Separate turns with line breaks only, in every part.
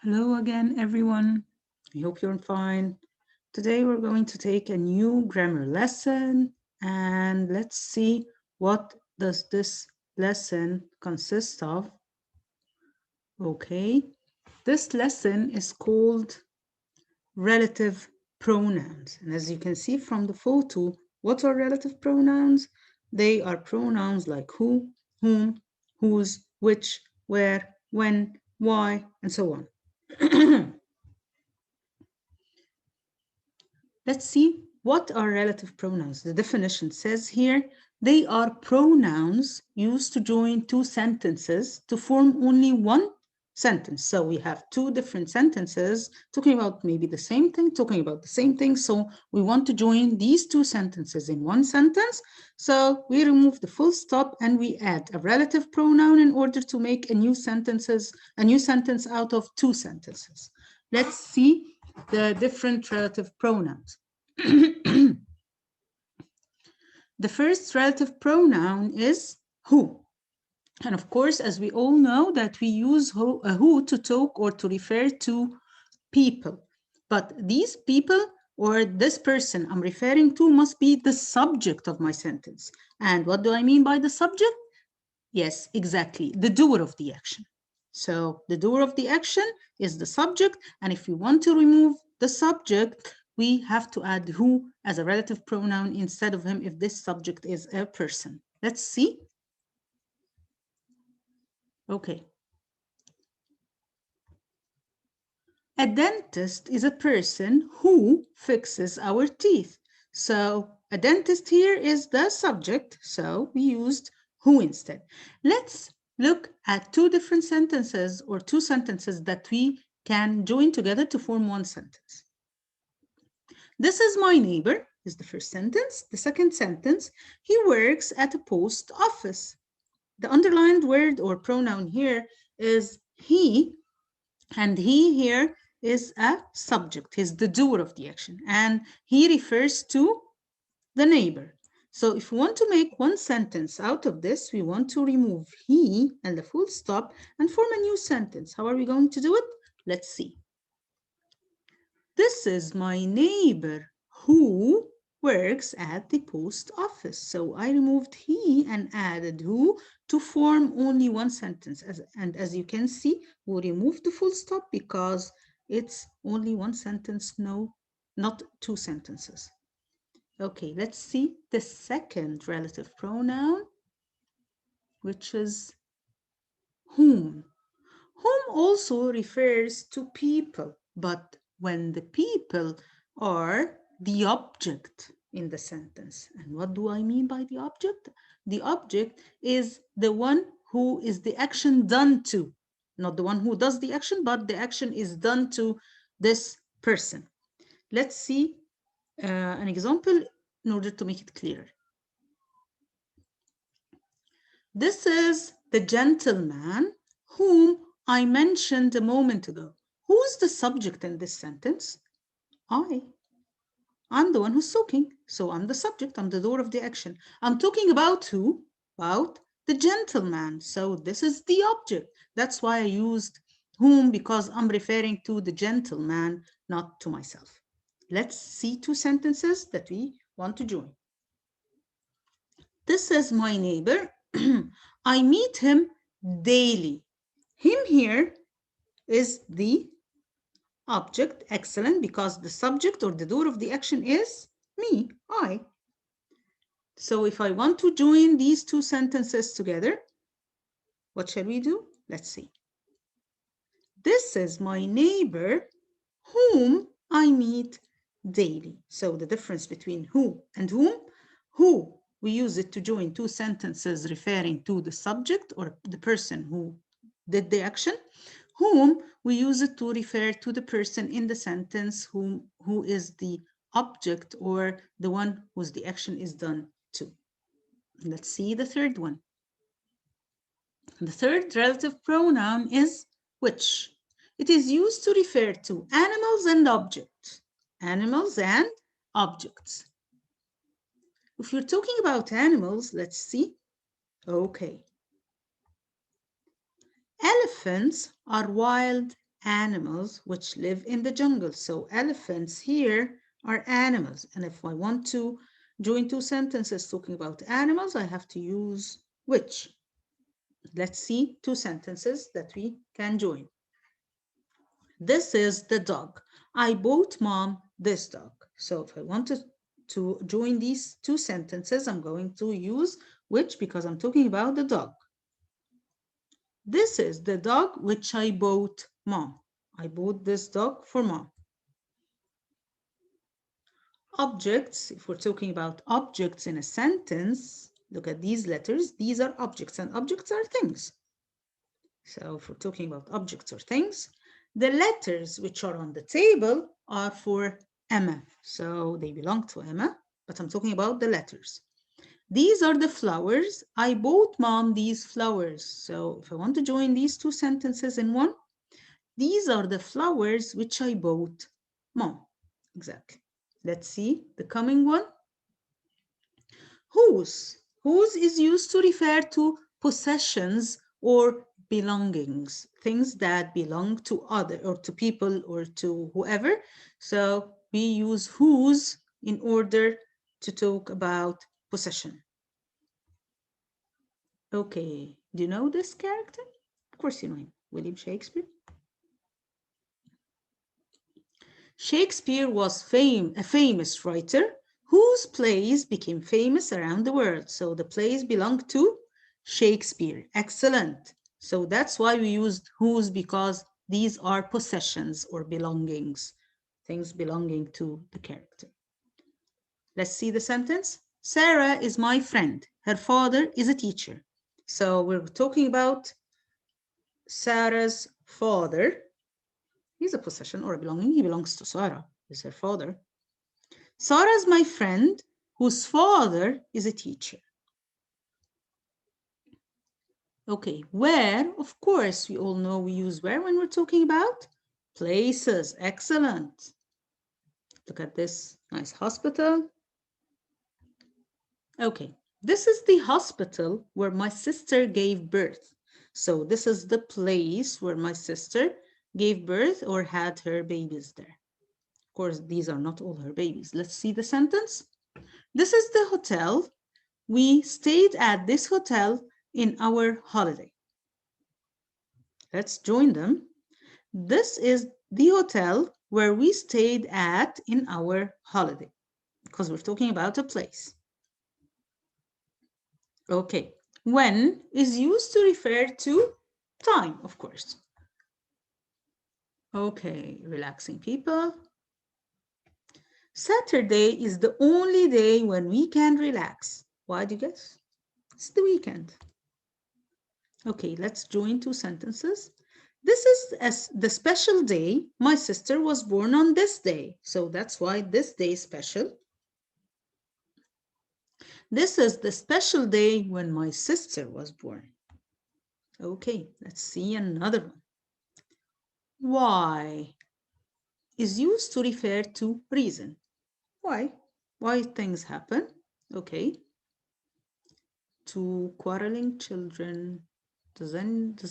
Hello again, everyone. I hope you're fine. Today we're going to take a new grammar lesson and let's see what does this lesson consist of. Okay, this lesson is called relative pronouns. And as you can see from the photo, what are relative pronouns? They are pronouns like who, whom, whose, which, where, when, why, and so on. Let's see what are relative pronouns. The definition says here, they are pronouns used to join two sentences to form only one sentence. So we have two different sentences talking about maybe the same thing, talking about the same thing. So we want to join these two sentences in one sentence. So we remove the full stop and we add a relative pronoun in order to make a new sentence out of two sentences. Let's see the different relative pronouns. The first relative pronoun is who. And of course, as we all know that we use who to talk or to refer to people. But these people or this person I'm referring to must be the subject of my sentence. And what do I mean by the subject? Yes, exactly, the doer of the action. So the doer of the action is the subject, and if we want to remove the subject, we have to add who as a relative pronoun instead of him if this subject is a person. Let's see. Okay. A dentist is a person who fixes our teeth. So a dentist here is the subject, so we used who instead. Let's look at two different sentences or two sentences that we can join together to form one sentence. This is my neighbor is the first sentence. The second sentence, he works at a post office. The underlined word or pronoun here is he, and he here is a subject. He's the doer of the action, and he refers to the neighbor. So if we want to make one sentence out of this, we want to remove he and the full stop and form a new sentence. How are we going to do it? Let's see. This is my neighbor who works at the post office. So I removed he and added who to form only one sentence. And as you can see, we removed the full stop because it's only one sentence, no, not two sentences. Okay, let's see the second relative pronoun, which is whom. Whom also refers to people, but when the people are the object in the sentence. And what do I mean by the object? The object is the one who is the action done to, not the one who does the action, but the action is done to this person. Let's see an example in order to make it clearer. This is the gentleman whom I mentioned a moment ago. Who's the subject in this sentence? I'm the one who's talking, so I'm the subject, I'm the doer of the action. I'm talking about who? About the gentleman, so this is the object. That's why I used whom, because I'm referring to the gentleman, not to myself. Let's see two sentences that we want to join. This is my neighbor. I meet him daily. Him here is the object, excellent, because the subject or the doer of the action is me, I. So if I want to join these two sentences together, what shall we do? Let's see. This is my neighbor whom I meet daily. So the difference between who and whom, who, we use it to join two sentences referring to the subject or the person who did the action. Whom, we use it to refer to the person in the sentence who is the object or the one whose the action is done to. Let's see the third one. The third relative pronoun is which. It is used to refer to animals and objects. Animals and objects. If you're talking about animals, let's see. Okay. Elephants are wild animals which live in the jungle. So elephants here are animals. And if I want to join two sentences talking about animals, I have to use which. Let's see two sentences that we can join. This is the dog. I bought mom this dog. So if I wanted to join these two sentences, I'm going to use which because I'm talking about the dog. This is the dog which I bought mom. I bought this dog for mom. Objects, if we're talking about objects in a sentence, look at these letters. These are objects, and objects are things. So if we're talking about objects or things, the letters which are on the table are for Emma. So they belong to Emma, but I'm talking about the letters. These are the flowers. I bought mom these flowers. So if I want to join these two sentences in one, these are the flowers which I bought mom. Exactly. Let's see the coming one. Whose. Whose is used to refer to possessions or belongings, things that belong to other or to people or to whoever. So we use whose in order to talk about possession. Okay, do you know this character? Of course you know him, William Shakespeare. Shakespeare was a famous writer whose plays became famous around the world. So the plays belong to Shakespeare. Excellent. So that's why we used whose, because these are possessions or belongings, things belonging to the character. Let's see the sentence. Sarah is my friend. Her father is a teacher. So we're talking about Sarah's father. He's a possession or a belonging. He belongs to Sarah. He's her father. Sarah's my friend whose father is a teacher. Okay, where? Of course, we all know we use where when we're talking about places. Excellent. Look at this nice hospital. Okay, this is the hospital where my sister gave birth. So this is the place where my sister gave birth or had her babies there. Of course, these are not all her babies. Let's see the sentence. This is the hotel. We stayed at this hotel in our holiday. Let's join them. This is the hotel where we stayed at in our holiday, because we're talking about a place. Okay, when is used to refer to time, of course. Okay, relaxing people. Saturday is the only day when we can relax. Why do you guess? It's the weekend. Okay, let's join two sentences. This is the special day. My sister was born on this day. So that's why this day is special. This is the special day when my sister was born. Okay, let's see another one. Why is used to refer to reason. Why? Why things happen. Okay. Two quarreling children. Does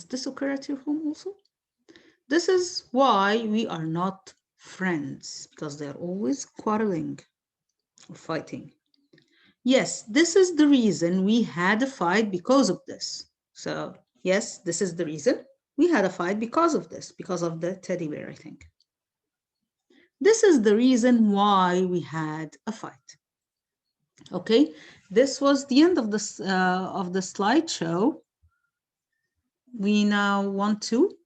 this occur at your home also? This is why we are not friends, because they're always quarreling or fighting. Yes, this is the reason we had a fight because of this. So yes, this is the reason we had a fight because of this, because of the teddy bear, I think. This is the reason why we had a fight. Okay, this was the end of the slideshow. We now want to,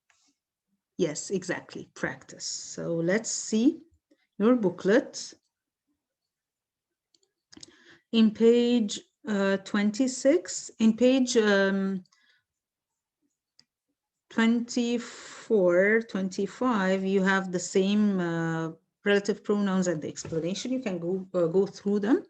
yes, exactly, practice. So let's see your booklet. In page 26, in page 24, 25, you have the same relative pronouns and the explanation. You can go through them.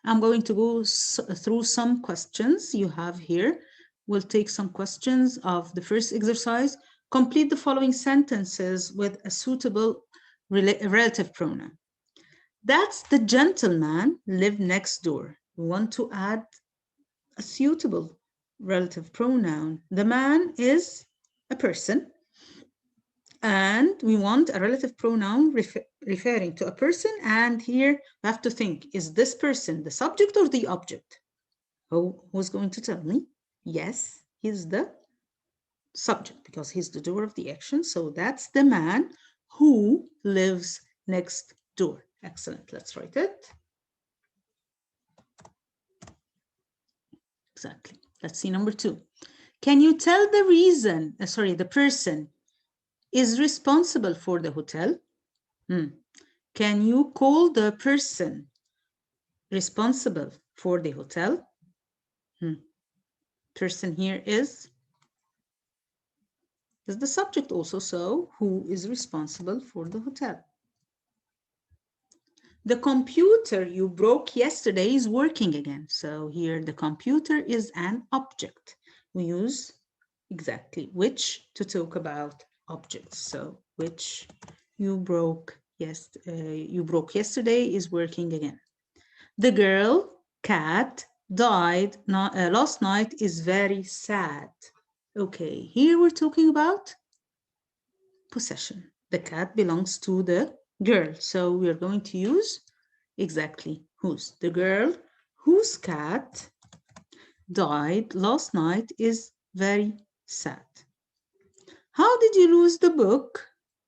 I'm going to go through some questions you have here. We'll take some questions of the first exercise. Complete the following sentences with a suitable relative pronoun. That's the gentleman lived next door. We want to add a suitable relative pronoun. The man is a person. And we want a relative pronoun referring to a person. And here we have to think, is this person the subject or the object? Who's going to tell me? Yes, he's the subject because he's the doer of the action. So that's the man who lives next door. Excellent. Let's write it. Exactly. Let's see number 2. Can you tell the reason, the person is responsible for the hotel? Can you call the person responsible for the hotel? Person here is the subject also, so who is responsible for the hotel? The computer you broke yesterday is working again. So here the computer is an object. We use exactly which to talk about objects. So which you broke yesterday is working again. The girl cat died last night is very sad. Okay, here we're talking about possession. The cat belongs to the girl. So we are going to use exactly whose. The girl whose cat died last night is very sad. How did you lose the book?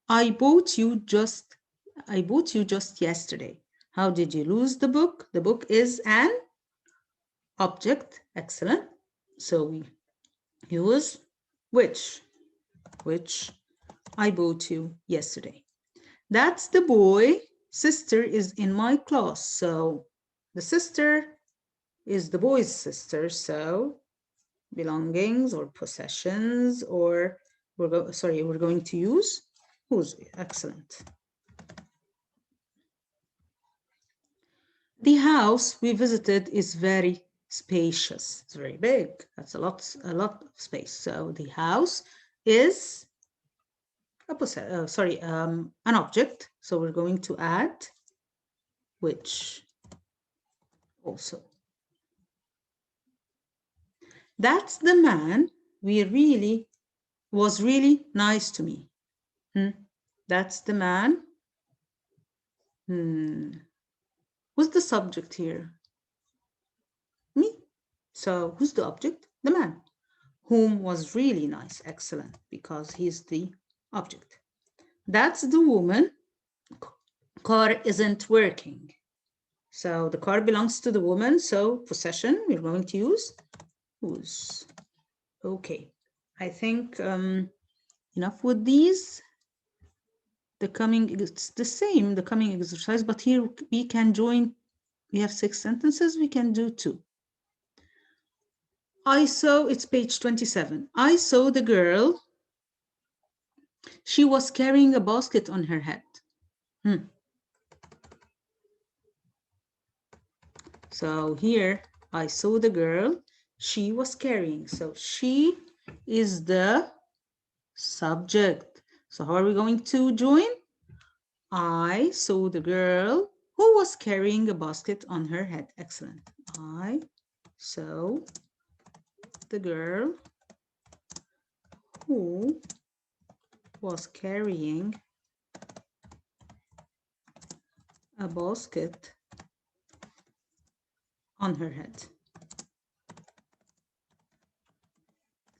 I bought you just yesterday. How did you lose the book? The book is an object. Excellent. So we use which I bought you yesterday. That's the boy. Sister is in my class. So the sister is the boy's sister. So belongings or possessions, or we're going to use whose. Excellent. The house we visited is very spacious. It's very big. That's a lot of space. So the house is an object. So we're going to add which also. That's the man was really nice to me. That's the man. Who's the subject here? Me. So who's the object? The man. Whom was really nice. Excellent, because he's the object. That's the woman. Car isn't working. So the car belongs to the woman. So possession, we're going to use whose. Okay, I think enough with these. It's the same, the coming exercise, but here we can join. We have 6 sentences. We can do 2. It's page 27. I saw the girl. She was carrying a basket on her head. So here, I saw the girl. She was carrying. So she is the subject. So how are we going to join? I saw the girl who was carrying a basket on her head. Excellent. I saw the girl who was carrying a basket on her head.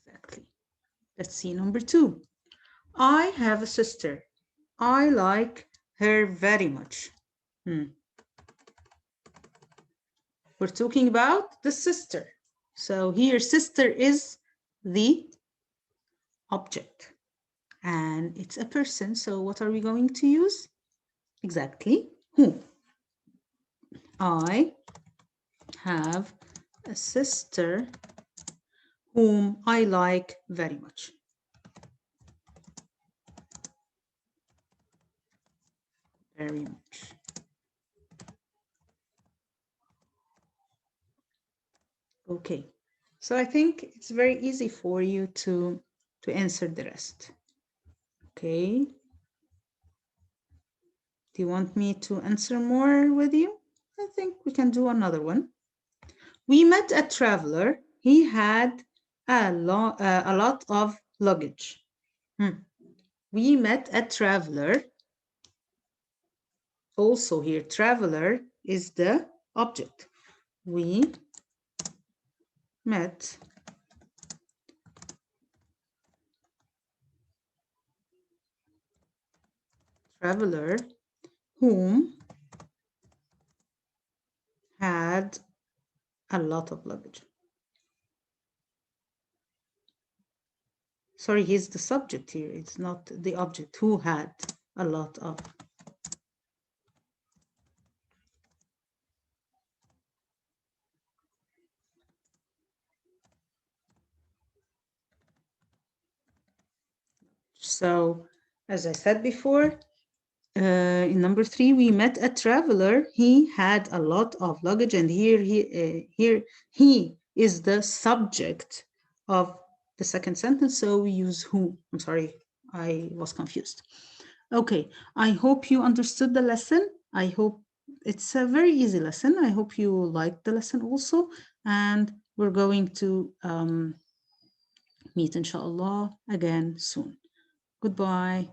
Exactly. Let's see number 2. I have a sister. I like her very much. We're talking about the sister. So here, sister is the object. And it's a person. So what are we going to use? Exactly. Who? I have a sister whom I like very much. Very much. Okay. So I think it's very easy for you to answer the rest. Okay. Do you want me to answer more with you? I think we can do another one. We met a traveler. He had a lot of luggage. We met a traveler. Also here, traveler is the object. We met traveler whom had a lot of luggage. Sorry, he's the subject here. It's not the object. Who had a lot of. So, as I said before, in number 3, we met a traveler. He had a lot of luggage, and here he is the subject of the second sentence. So we use who. I'm sorry, I was confused. Okay, I hope you understood the lesson. I hope it's a very easy lesson. I hope you liked the lesson also, and we're going to meet inshallah again soon. Goodbye.